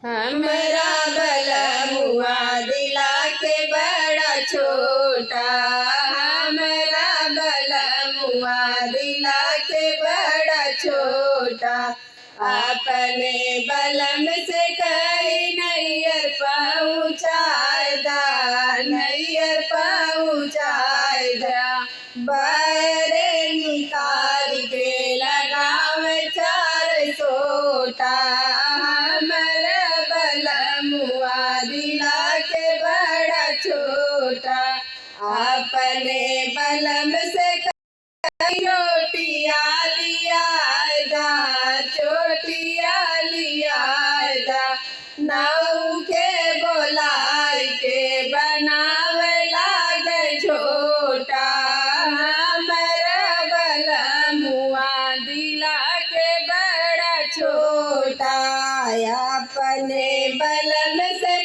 हमरा बलमुआ दिला के बड़ा छोटा, हमरा बलमुआ दिला के बड़ा छोटा। अपने बलम से कई नैयर पहुँचाएगा, नैयर पहुँचाएगा। बहरे निकाल के लगाव चार सोटा, हमरा बलमुआ दिला के बड़ा छोटा। अपने बलम से चोटिया लियाएगा, चोटिया लियाएगा। नाऊ के बोलाय के बनावे लागे छोटा, हमरा बलमुआ दिला के बड़ा छोटा। अपने बलम से